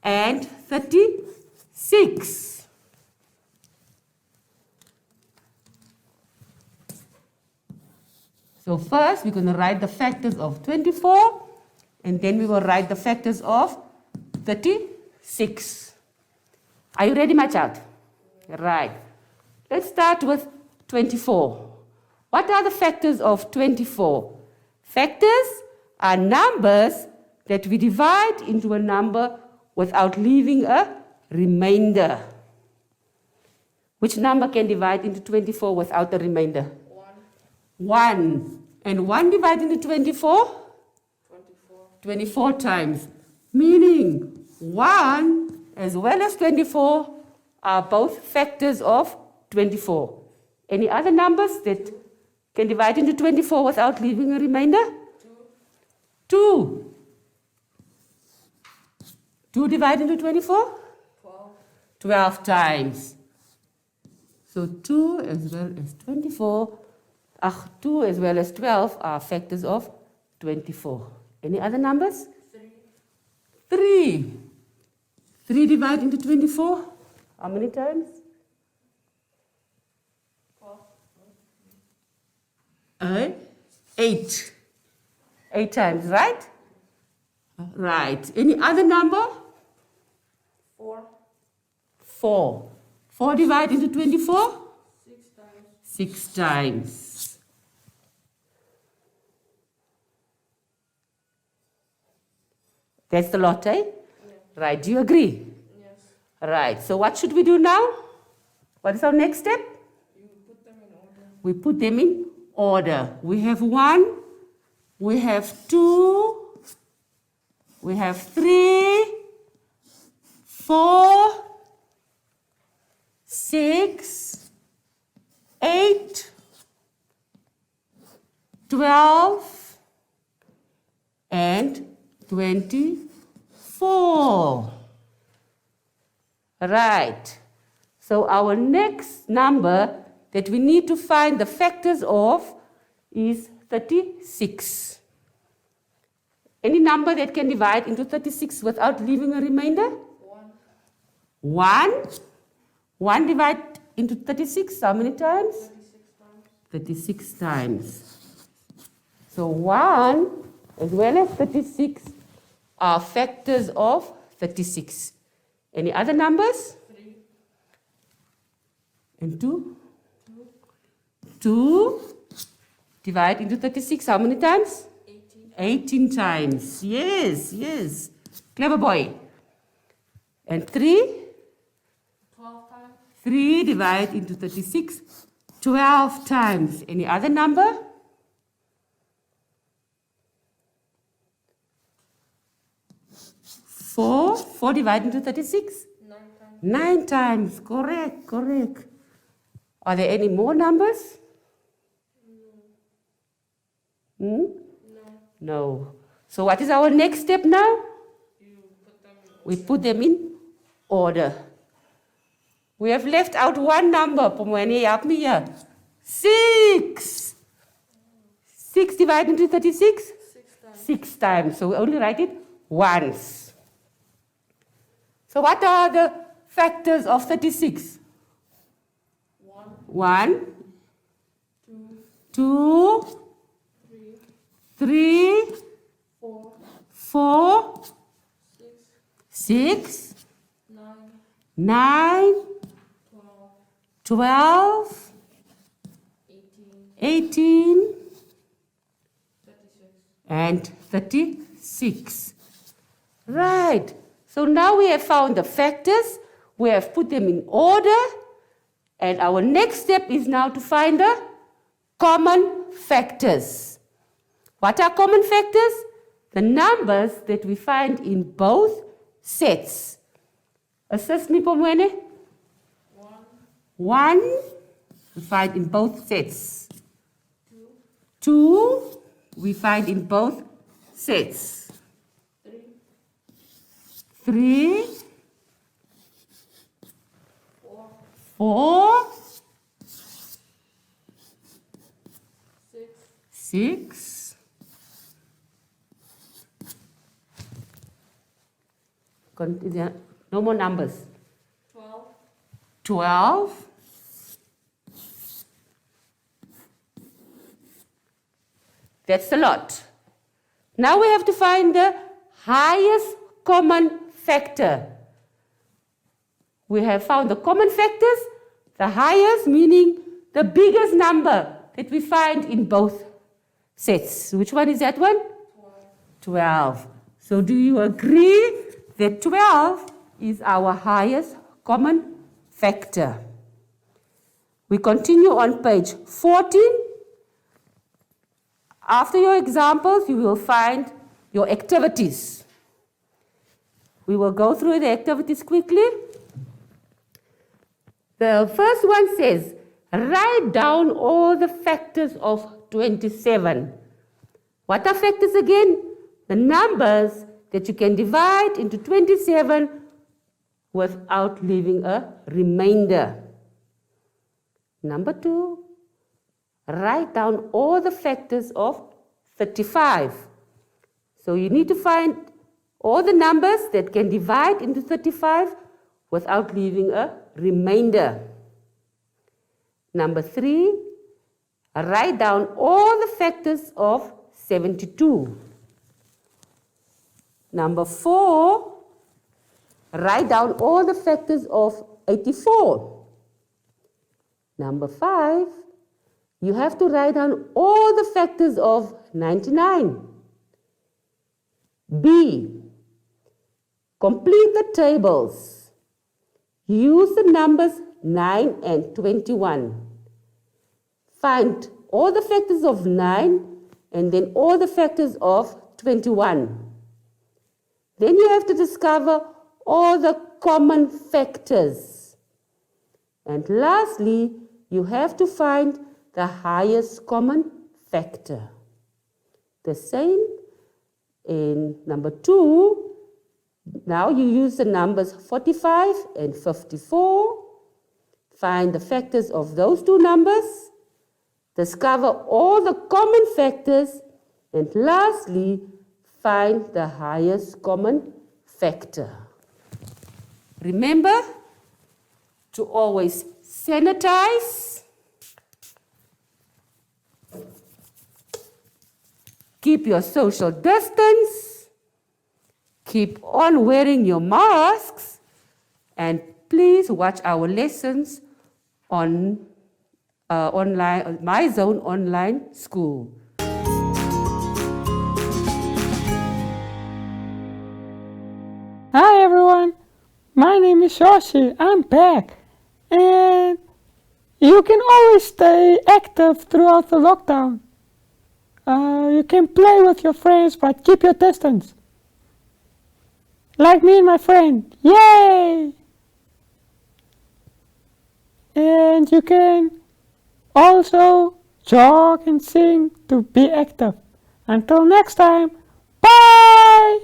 and 36. So first we're going to write the factors of 24 and then we will write the factors of 36. Are you ready, my child? Right. Let's start with 24. What are the factors of 24? Factors are numbers that we divide into a number without leaving a remainder. Which number can divide into 24 without a remainder? 1. And 1 divided into 24? 24. 24 times. Meaning 1 as well as 24 are both factors of 24. Any other numbers that can divide into 24 without leaving a remainder? 2. 2 divided into 24? 12. 12 times. So 2 as well as 24, 2 as well as 12 are factors of 24. Any other numbers? 3. 3 divided into 24, how many times? 8. 8 times, right? Right. Any other number? 4. 4. 4 divided into 24? 6 times. 6 times. That's the lot, eh? Yeah. Right. Do you agree? Yes. Right. So what should we do now? What is our next step? You put them in order. We put them in order. We have 1, we have 2, we have 3, 4, 6, 8, 12, and 24. Right. So our next number that we need to find the factors of is 36. Any number that can divide into 36 without leaving a remainder? 1. 1 divide into 36, how many times? 36 times. So 1 as well as 36 are factors of 36. Any other numbers? 3. And 2? 2 divide into 36, how many times? 18 times. Yes, yes. Clever boy. And 3? 12 times. 3 divide into 36, 12 times. Any other number? 4. 4 divided into 36? 9 times. 9 times. Correct, correct. Are there any more numbers? No. No. So what is our next step now? We put them in order. We have left out one number. Pomweni, help me here. 6. 6 divided into 36? 6 times. 6 times. So we only write it once. So what are the factors of 36? 1, 2, 3, 4, 6, 9, 12, 18, and 36. Right. So now we have found the factors, we have put them in order, and our next step is now to find the common factors. What are common factors? The numbers that we find in both sets. Assist me, Pomwene. 1 we find in both sets. 2 we find in both sets. 3, 4, 6, no more numbers. 12. That's a lot. Now we have to find the highest common factor. We have found the common factors, the highest meaning the biggest number that we find in both sets. Which one is that one? 12. So do you agree that 12 is our highest common factor? We continue on page 14. After your examples, you will find your activities. We will go through the activities quickly. The first one says, write down all the factors of 27. What are factors again? The numbers that you can divide into 27 without leaving a remainder. Number 2, write down all the factors of 35. So you need to find all the numbers that can divide into 35 without leaving a remainder. Number 3, write down all the factors of 72. Number 4, write down all the factors of 84. Number 5, you have to write down all the factors of 99. B, complete the tables. Use the numbers 9 and 21. Find all the factors of 9 and then all the factors of 21. Then you have to discover all the common factors. And lastly, you have to find the highest common factor. The same in number 2. Now you use the numbers 45 and 54. Find the factors of those two numbers. Discover all the common factors. And lastly, find the highest common factor. Remember to always sanitize, keep your social distance, keep on wearing your masks, and please watch our lessons on online, My Zone Online School. Hi everyone, my name is Shoshi, I'm back, and you can always stay active throughout the lockdown. You can play with your friends, but keep your distance. Like me and my friend, yay! And you can also jog and sing to be active. Until next time, bye!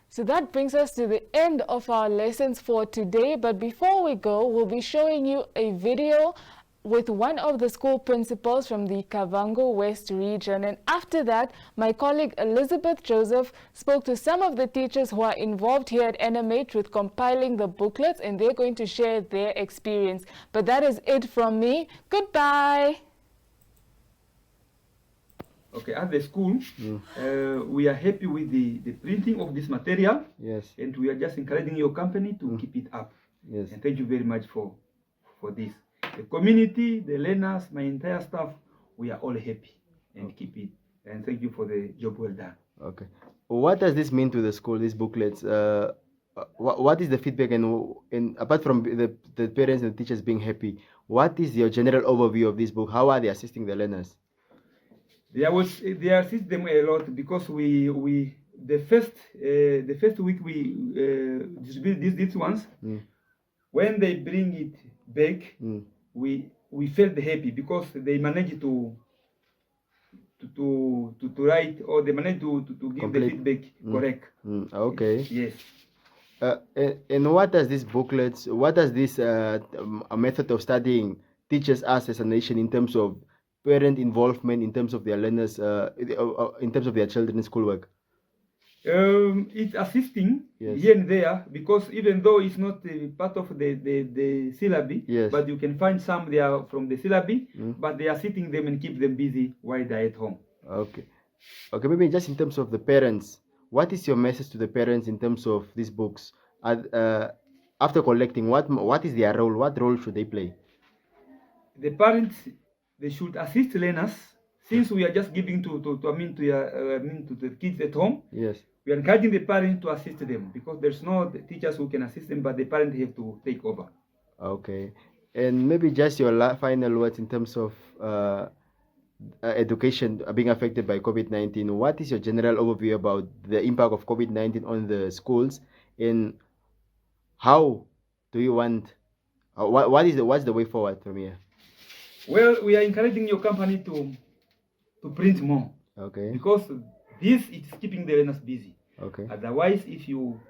So that brings us to the end of our lessons for today. But before we go, we'll be showing you a video with one of the school principals from the Kavango West region. And after that, my colleague Elizabeth Joseph spoke to some of the teachers who are involved here at NMH with compiling the booklets, and they're going to share their experience. But that is it from me. Goodbye. Okay, at the school, we are happy with the printing of this material. Yes. And we are just encouraging your company to keep it up. Yes. And thank you very much for this. The community, the learners, my entire staff, we are all happy and keep it. And thank you for the job well done. Okay. What does this mean to the school, these booklets? What is the feedback, and apart from the parents and the teachers being happy, what is your general overview of this book? How are they assisting the learners? They assist them a lot because the first week we distribute these ones. When they bring it back, we felt happy because they managed to write, or they managed to give Complete. the feedback correct. Okay. Yes. And what does this method of studying teaches us as a nation in terms of parent involvement, in terms of their learners, in terms of their children's schoolwork? It's assisting here and there, because even though it's not part of the syllabi, but you can find some they are from the syllabi, but they are sitting them and keep them busy while they're at home. Okay, maybe just in terms of the parents, what is your message to the parents in terms of these books? After collecting, what is their role? What role should they play? The parents, they should assist learners, since we are just giving to the kids at home. Yes. We are encouraging the parents to assist them, because there's no teachers who can assist them, but the parents have to take over. Okay. And maybe just your final words in terms of education being affected by COVID-19, what is your general overview about the impact of COVID-19 on the schools, and how do you want, what's the way forward from here? Well, we are encouraging your company to print more. Okay. Because this is keeping the learners busy. Okay. Otherwise, if you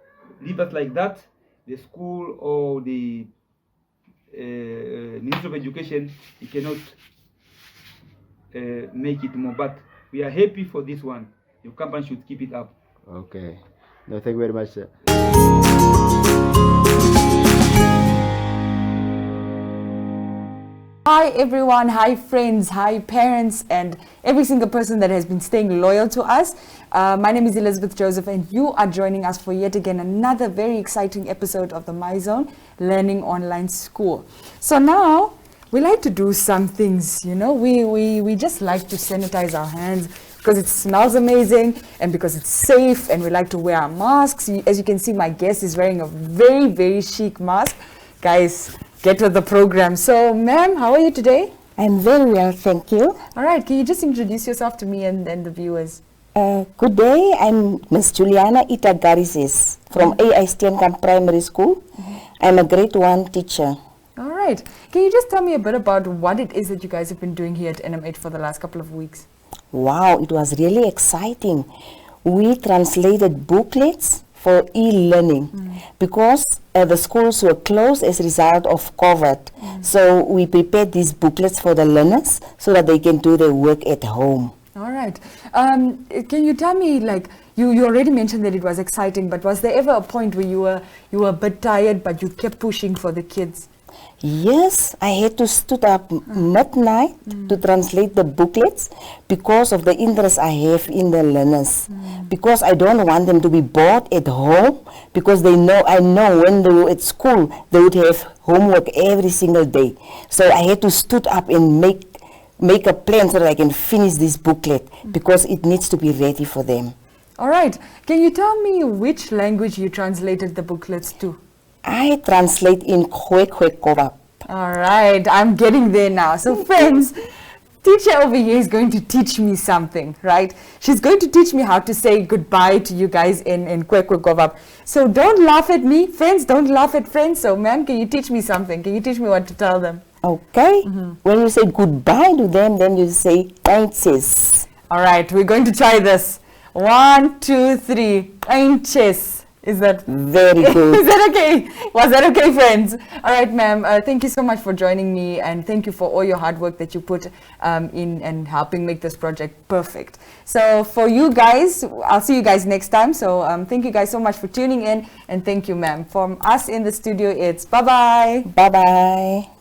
leave us like that, the school or the Ministry of Education, it cannot make it more. But we are happy for this one. Your company should keep it up. Okay. No, thank you very much, sir. Hi everyone, hi friends, hi parents, and every single person that has been staying loyal to us. My name is Elizabeth Joseph, and you are joining us for yet again another very exciting episode of the MyZone Learning Online School. So now we like to do some things, you know, we just like to sanitize our hands because it smells amazing and because it's safe, and we like to wear our masks. As you can see, my guest is wearing a very, very chic mask. Guys, get with the program. So, ma'am, how are you today? I'm very well, thank you. All right, can you just introduce yourself to me and the viewers? Good day, I'm Miss Juliana Itagarisis from AI Steenkamp Primary School. I'm a grade 1 teacher. All right, can you just tell me a bit about what it is that you guys have been doing here at NM8 for the last couple of weeks? Wow, it was really exciting. We translated booklets for e-learning because the schools were closed as a result of COVID. So we prepared these booklets for the learners so that they can do their work at home. All right. Can you tell me, like, you already mentioned that it was exciting, but was there ever a point where you were a bit tired, but you kept pushing for the kids? Yes, I had to stood up midnight to translate the booklets because of the interest I have in the learners. Because I don't want them to be bored at home, because I know when they were at school, they would have homework every single day. So I had to stood up and make a plan so that I can finish this booklet because it needs to be ready for them. All right. Can you tell me which language you translated the booklets to? I translate in Kwekwekovap. All right, I'm getting there now. So friends, teacher over here is going to teach me something, right? She's going to teach me how to say goodbye to you guys in Kwekwekovap. So don't laugh at me, friends, don't laugh at friends. So ma'am, can you teach me something? Can you teach me what to tell them? Okay, when you say goodbye to them, then you say eindjes. All right, we're going to try this. 1, 2, 3, eindjes. Is that very good? Is that okay? Was that okay, friends? All right, ma'am. Thank you so much for joining me, and thank you for all your hard work that you put in and helping make this project perfect. So for you guys, I'll see you guys next time. So thank you guys so much for tuning in, and thank you, ma'am. From us in the studio, it's bye-bye. Bye-bye.